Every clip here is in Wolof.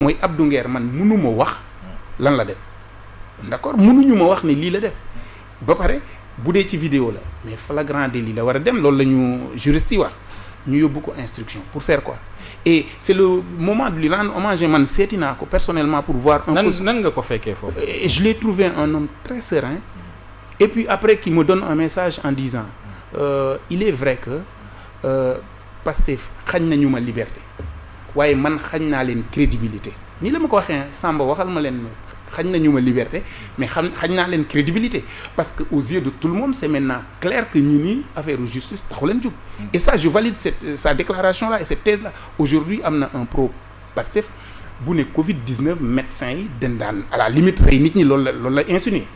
mooy Abdou Nguer man mënuma wax lan la def d'accord mënuñu ma wax ne lii la def ba pare bu dee ci vidéo la mais flagrant délit la war a dem loolu la ñu juriste yi wax ñu yóbbu ko instruction pour faire quoi et c'est le moment de lui rendre hommage man seeti naa ko personnellement pour voir un peu nan nga ko fekkee foofu. et je l'ai trouvé un homme très serein et puis après qu'il me donne un message en disant il est vrai que Pastef xañ nañu ma liberté waaye man xañ naa leen crédibilité nii la ma ko waxee Samba waxal ma leen xañ nañu ma liberté mais xañ naa leen crédibilité parce que aux yeux de tout le monde c'est maintenant clair que ñi nii affaire justice taxu leen jug et ça je valide sa déclaration là et cette thèse là aujourd'hui am na un pro Pastef bu ne Covid-19 médecins yi dañ daan à la limite rey nit ñi loolu la insinué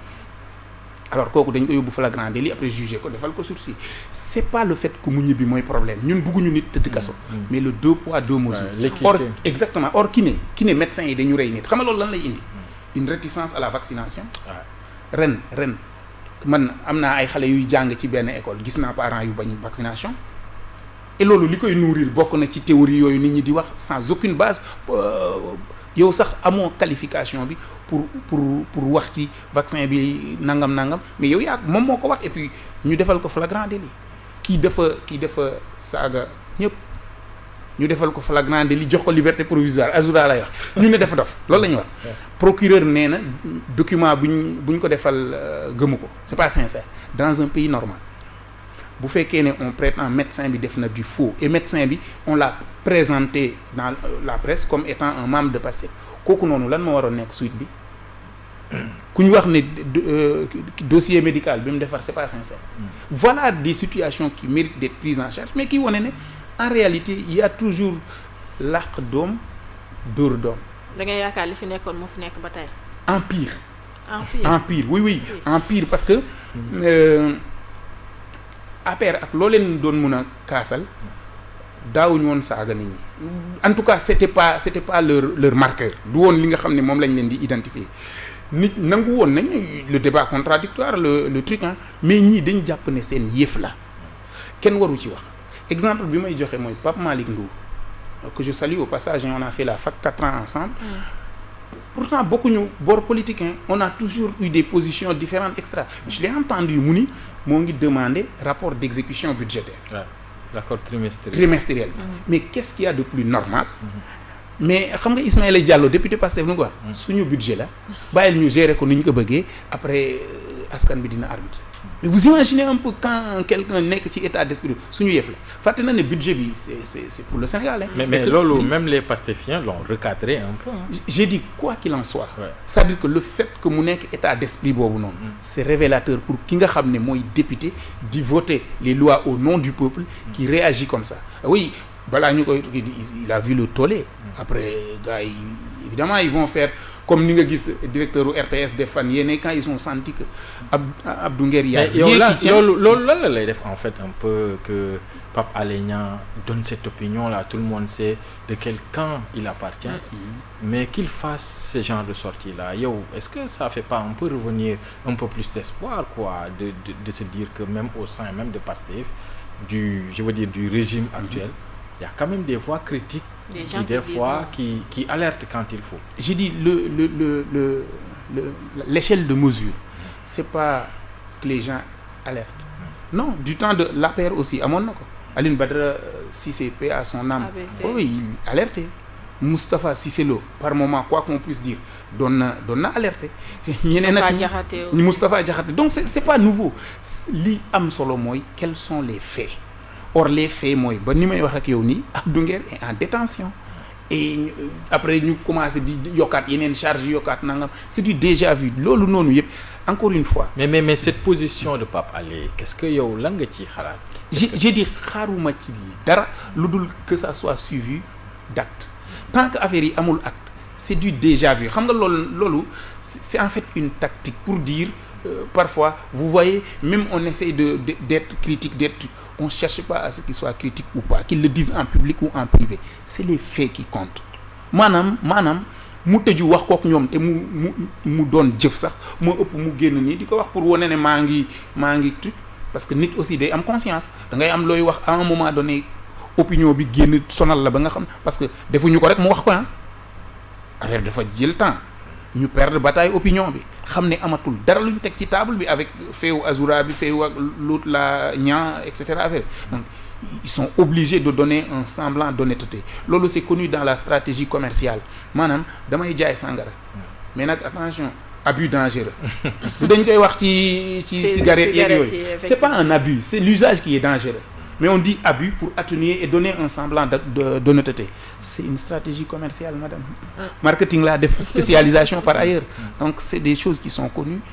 alors kooku dañ ko yóbbu flagrant délit après jugé ko defal ko sursis c'est pas le fait que mu ñibbi mooy problème ñun bëgguñu nit tëdd kaso mais le deux poids deux mesures or exactement or ki ne médecins yi dañu rey nit xam nga loolu lan lay indi une réticence à la vaccination ren man am naa ay xale yuy jàng ci benn école gis naa parents yu bañ vaccination et loolu li koy nourrir bokk na ci théorie yooyu nit ñi di wax sans aucune base yow sax amoo qualification bi pour wax ci vaccin bi nangam mais yow yaa moom moo ko wax et puis ñu defal ko flagrant délit kii dafa saaga ñëpp ñu defal ko flagrant délit jox ko liberté provisoire Azoura lay wax ñu ne dafa dof loolu la ñuy wax procureur nee na document buñ ko defal gëmu ko c'est pas sincère dans un pays normal bu fekkee ne on prétend médecin bi def na du faux et médecin bi on l'a présenté dans la presse comme étant un membre de Pastef kooku noonu lan moo waroon nekk suite bi ku ñu wax ne dossier médical bi mu defar c'est pas sincère voilà des situations qui méritent d'être prises en charge mais kii wane ne en réalité il y a toujours làq doom dóor doom. da ngay yaakaar li fi nekkoon moo fi nekk ba tey. en pire oui en pire parce que APR ak loo leen doon mun a kaasal daawuñu woon saaga nit ñi en tout cas c'était pas leur marqueur du woon li nga xam ne moom lañ leen di identifier nit nangu woon nañ le débat contradictoire le truc mais ñii dañ jàpp ne seen yëf la kenn waru ci wax exemple bi may joxe mooy Pape Malick Ndour que je salue au passage on a fait la fac 4 ans ensemble pourtant bokkuñu bord politique on a toujours eu des positions différentes extra je l'ai entendu mu ni moo ngi demander rapport d'exécution budgétaire d'accord trimestriel. Mais qu'est-ce qu'il y a de plus normal mais xam nga Ismaïla Diallo député Pastef nu ko wax suñu budget la bàyyil ñu gérer ko ni ñu ko bëggee après askan bi dina arbitre mais vous imaginez un peu quand quelqu'un nekk ci état d'esprit suñu yëf la fàtte na ne budget bi c'est pour le Sénégal mais loolu même les Pastefiens l'ont recadré un peu j'ai dit quoi qu'il en soit c'est-à-dire que le fait que mu nekk état d'esprit boobu noonu c'est révélateur pour ki nga xam ne mooy député di voter les lois au nom du peuple qui réagit comme ça oui balaa ñu koy il a vu le tollé après gars yi évidemment ils vont faire comme ni nga gis directeur u RTS def fan yéene quand ils ont senti que Abdou Nguer yaa loolu lan la lay def en fait un peu que Pape Alé Niang donne cette opinion là tout le monde sait de quel camp il appartient mais qu'il fasse ce genre de sortie là yow est-ce que ça fait pas un peu revenir un peu plus d'espoir quoi de se dire que même au sein même de Pastef je veux dire du régime actuel il y a quand même des voix critiques qui alertent quand il faut. J'ai dit l'échelle de mesure c'est pas que les gens alertent non du temps de l'APR aussi amoon na ko Alioune Badara Cissé paix à son âme oui il alertait Moustapha Cissé Lo par moment quoi qu'on puisse dire doon na alerter ñeneen ak Moustapha Diakhaté donc c'est pas nouveau li am solo mooy quels sont les faits or les faits mooy ba ni may wax ak yow nii Abdou Nguer est en détention et après ñu commencé di yokkaat yeneen charge yokkaat nangam c'est du déjà vu loolu noonu yëpp encore une fois. mais cette position de Pape Alé qu'est-ce que yow lan nga ci xalaat. j'ai dit xaaruma ci dara lu dul que ça soit suivi d'acte tant que affaire yi amul acte c'est du déjà vu xam nga loolu c'est en fait une tactique pour dire parfois vous voyez même on essaye d'être critique on cherche pas à ce qu'il soit critique ou pas qu'ils le disent en public ou en privé c'est les faits qui comptent maanaam mu tëju wax kook ñoom te mu doon jëf sax moo ëpp mu génn nii di ko wax pour wane ne maa ngi truc parce que nit aussi day am conscience da ngay am looy wax à un moment donné opinion bi génn sonal la ba nga xam parce que defuñu ko rek mu wax ko affaire dafa jël temps ñu perdre bataille opinion bi xam ne amatul dara lu ñu teg ci table bi avec feewu Azoura bi feewu ak l'autre la Niang et cetera affaire donc ils sont obligés de donner un semblant d'honnêteté loolu c'est connu dans la stratégie commerciale maanaam damay jaay sangara mais nag attention abus dangereux dañ koy wax ci cigarette yeeg yooyu c'est pas un abus c'est l'usage qui est dangereux mais on dit abus pour atténuer et donner un semblant d'honnêteté c'est une stratégie commerciale madame marketing la def spécialisation par ailleurs donc c'est des choses qui sont connues